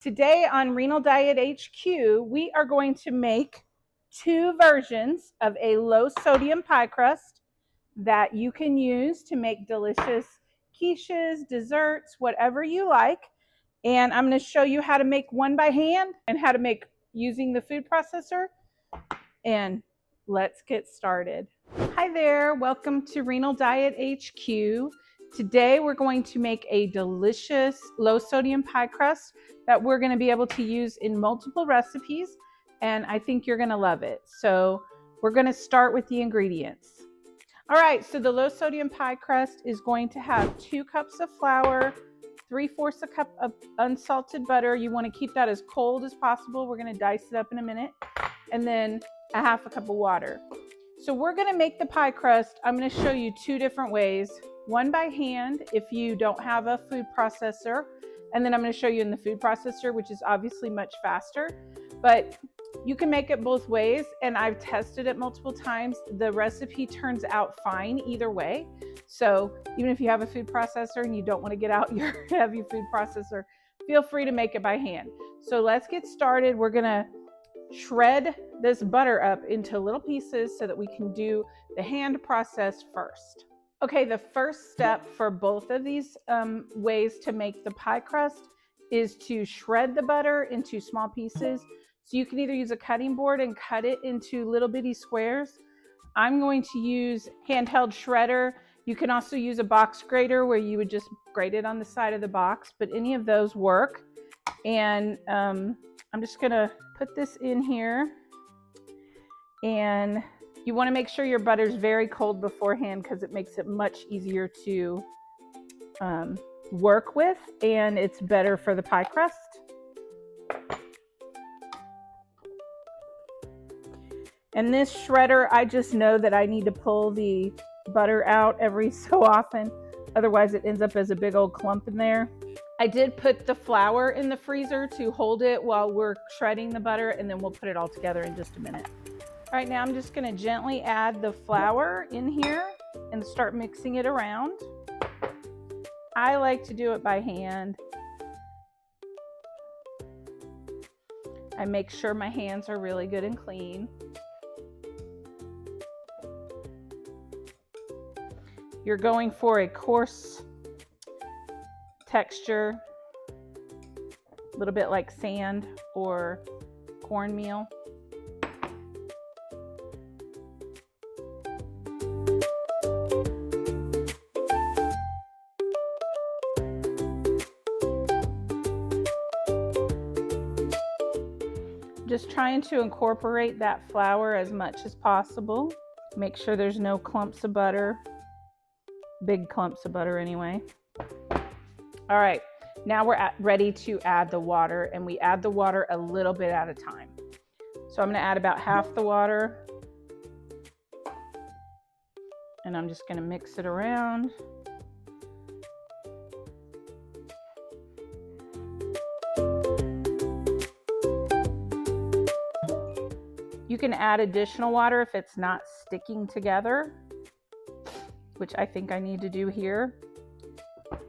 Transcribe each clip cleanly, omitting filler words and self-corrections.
Today on Renal Diet HQ, we are going to make two versions of a low sodium pie crust that you can use to make delicious quiches, desserts, whatever you like. And I'm going to show you how to make one by hand and how to make using the food processor. And let's get started. Hi there, welcome to Renal Diet HQ. Today we're going to make a delicious low sodium pie crust that we're going to be able to use in multiple recipes, and I think you're going to love it. So we're going to start with the ingredients. All right, so the low sodium pie crust is going to have 2 cups of flour, 3/4 a cup of unsalted butter. You want to keep that as cold as possible. We're going to dice it up in a minute. And then 1/2 cup of water. So we're going to make the pie crust. I'm going to show you 2 different ways. One by hand if you don't have a food processor, and then I'm going to show you in the food processor, which is obviously much faster, but you can make it both ways, and I've tested it multiple times. The recipe turns out fine either way. So even if you have a food processor and you don't want to get out your heavy food processor, feel free to make it by hand. So let's get started. We're going to shred this butter up into little pieces so that we can do the hand process first. Okay, the first step for both of these ways to make the pie crust is to shred the butter into small pieces. So you can either use a cutting board and cut it into little bitty squares. I'm going to use handheld shredder. You can also use a box grater where you would just grate it on the side of the box, but any of those work. And I'm just gonna put this in here, and you want to make sure your butter's very cold beforehand because it makes it much easier to work with, and it's better for the pie crust. And this shredder, I just know that I need to pull the butter out every so often, otherwise it ends up as a big old clump in there. I did put the flour in the freezer to hold it while we're shredding the butter, and then we'll put it all together in just a minute. All right, now I'm just going to gently add the flour in here and start mixing it around. I like to do it by hand. I make sure my hands are really good and clean. You're going for a coarse texture, a little bit like sand or cornmeal. Just trying to incorporate that flour as much as possible. Make sure there's no clumps of butter, big clumps of butter anyway. All right, now we're ready to add the water, and we add the water a little bit at a time. So I'm going to add about half the water, and I'm just going to mix it around. You can add additional water if it's not sticking together, which I think I need to do here.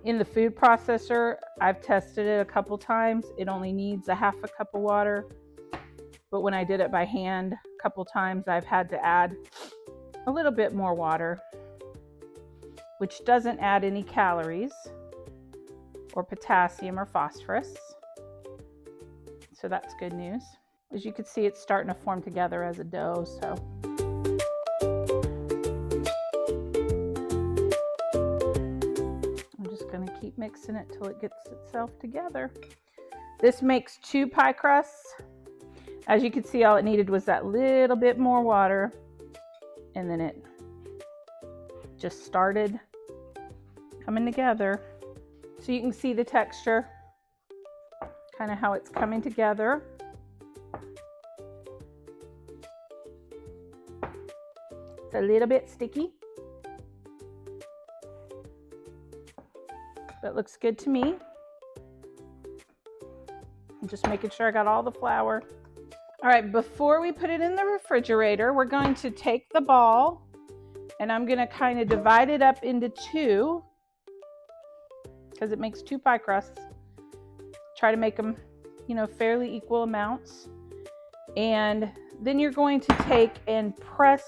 In the food processor, I've tested it a couple times. It only needs 1/2 cup of water. But when I did it by hand a couple times, I've had to add a little bit more water, which doesn't add any calories or potassium or phosphorus. So that's good news. As you can see, it's starting to form together as a dough, so. I'm just gonna keep mixing it till it gets itself together. This makes 2 pie crusts. As you can see, all it needed was that little bit more water, and then it just started coming together. So you can see the texture, kind of how it's coming together. It's a little bit sticky, but looks good to me. I'm just making sure I got all the flour. All right, before we put it in the refrigerator, we're going to take the ball, and I'm going to kind of divide it up into 2 because it makes 2 pie crusts. Try to make them fairly equal amounts. And then you're going to take and press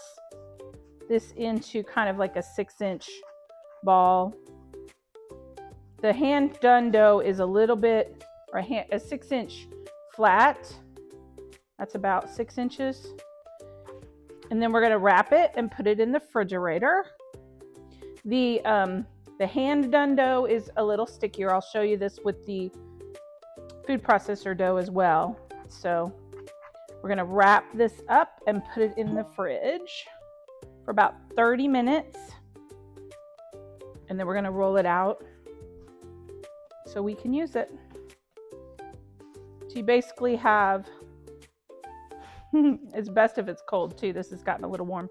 this into kind of like a 6-inch ball. The hand done dough is a little bit, or a 6-inch flat. That's about 6 inches. And then we're going to wrap it and put it in the refrigerator. The hand done dough is a little stickier. I'll show you this with the food processor dough as well. So we're going to wrap this up and put it in the fridge for about 30 minutes. And then we're going to roll it out so we can use it. So you basically have, it's best if it's cold too. This has gotten a little warm.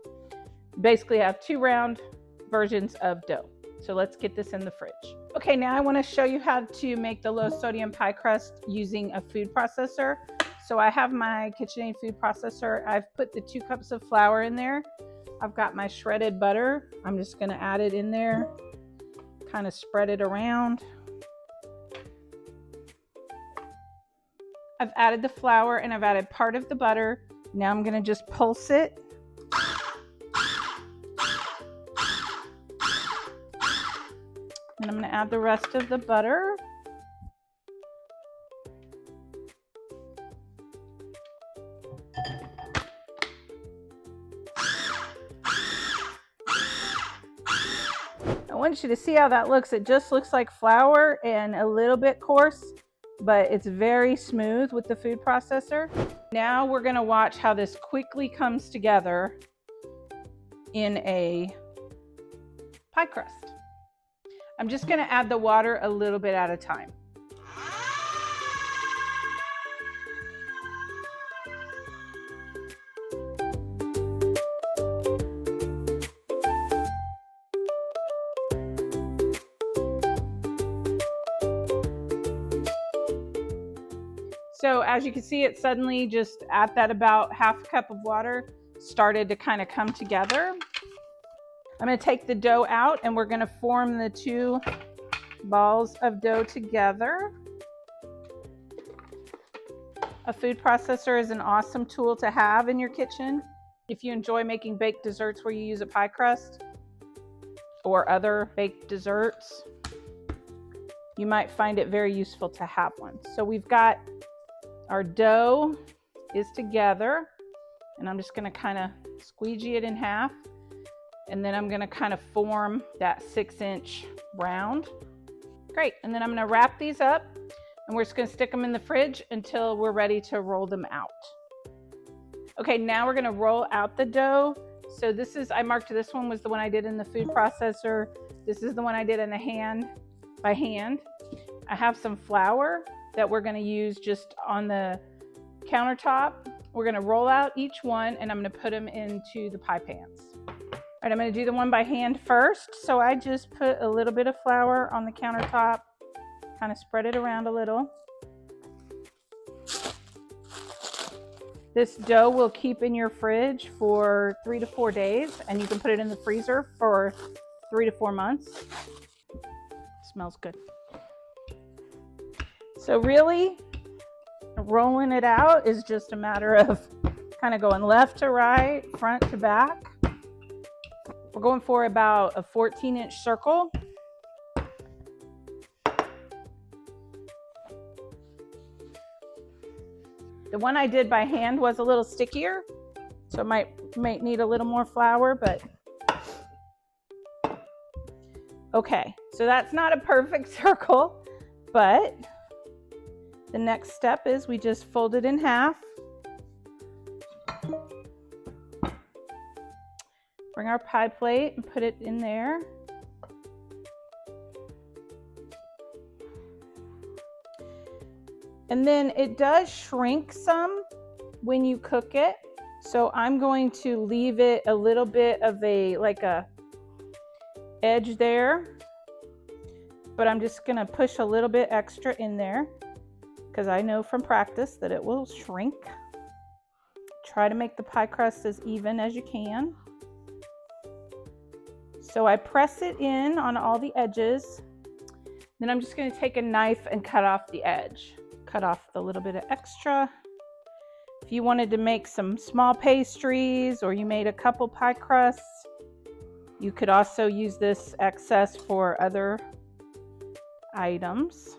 You basically have 2 round versions of dough. So let's get this in the fridge. Okay, now I want to show you how to make the low sodium pie crust using a food processor. So I have my KitchenAid food processor. I've put the 2 cups of flour in there. I've got my shredded butter. I'm just going to add it in there, kind of spread it around. I've added the flour and I've added part of the butter. Now I'm going to just pulse it. And I'm going to add the rest of the butter. I want you to see how that looks. It just looks like flour and a little bit coarse, but it's very smooth with the food processor. Now we're going to watch how this quickly comes together in a pie crust. I'm just going to add the water a little bit at a time. So as you can see, it suddenly just at that about half cup of water started to kind of come together. I'm going to take the dough out and we're going to form the 2 balls of dough together. A food processor is an awesome tool to have in your kitchen. If you enjoy making baked desserts where you use a pie crust or other baked desserts, you might find it very useful to have one. So we've got our dough is together, and I'm just going to kind of squeegee it in half. And then I'm going to kind of form that 6-inch round. Great. And then I'm going to wrap these up and we're just going to stick them in the fridge until we're ready to roll them out. Okay, now we're going to roll out the dough. So this is, I marked this one was the one I did in the food processor. This is the one I did in the by hand. I have some flour that we're going to use just on the countertop. We're going to roll out each one and I'm going to put them into the pie pans. All right, I'm going to do the one by hand first. So I just put a little bit of flour on the countertop, kind of spread it around a little. This dough will keep in your fridge for 3 to 4 days, and you can put it in the freezer for 3 to 4 months. Smells good. So really, rolling it out is just a matter of kind of going left to right, front to back. We're going for about a 14-inch circle. The one I did by hand was a little stickier, so it might need a little more flour, but okay. So that's not a perfect circle, but the next step is we just fold it in half. Bring our pie plate and put it in there. And then it does shrink some when you cook it. So I'm going to leave it a little bit of like a edge there, but I'm just gonna push a little bit extra in there because I know from practice that it will shrink. Try to make the pie crust as even as you can. So I press it in on all the edges. Then I'm just going to take a knife and cut off the edge. Cut off the little bit of extra. If you wanted to make some small pastries or you made a couple pie crusts, you could also use this excess for other items.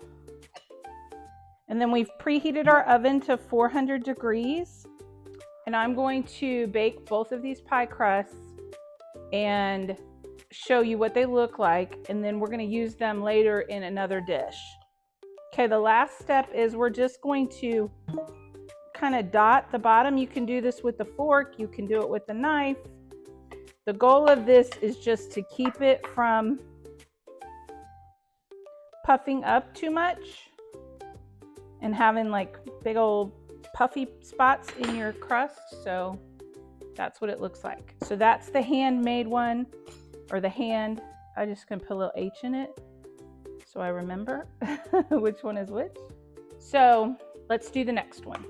And then we've preheated our oven to 400 degrees. And I'm going to bake both of these pie crusts and show you what they look like. And then we're going to use them later in another dish. Okay, the last step is we're just going to kind of dot the bottom. You can do this with the fork, you can do it with the knife. The goal of this is just to keep it from puffing up too much and having like big old puffy spots in your crust. So that's what it looks like. So that's the handmade one, or the hand. I just gonna put a little H in it so I remember which one is which. So let's do the next one.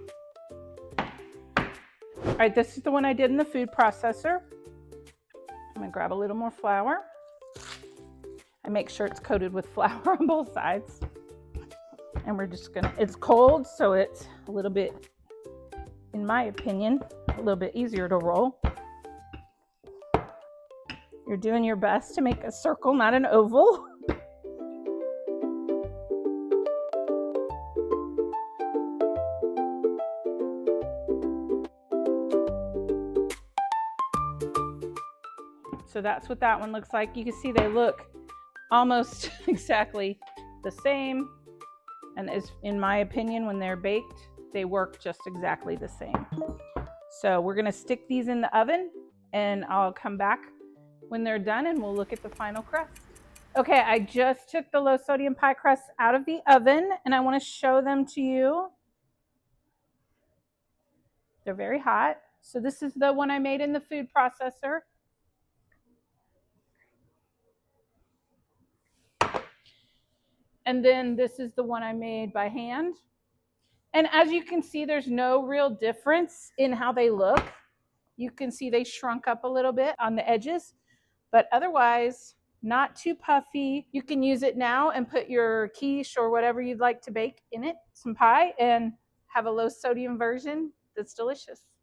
All right, this is the one I did in the food processor. I'm gonna grab a little more flour. I make sure it's coated with flour on both sides. And we're just gonna, it's cold, so it's a little bit, in my opinion, a little bit easier to roll. You're doing your best to make a circle, not an oval. So that's what that one looks like. You can see they look almost exactly the same. And as in my opinion, when they're baked, they work just exactly the same. So we're gonna stick these in the oven and I'll come back when they're done and we'll look at the final crust. Okay, I just took the low sodium pie crusts out of the oven and I wanna show them to you. They're very hot. So this is the one I made in the food processor. And then this is the one I made by hand. And as you can see, there's no real difference in how they look. You can see they shrunk up a little bit on the edges, but otherwise not too puffy. You can use it now and put your quiche or whatever you'd like to bake in it, some pie, and have a low sodium version that's delicious.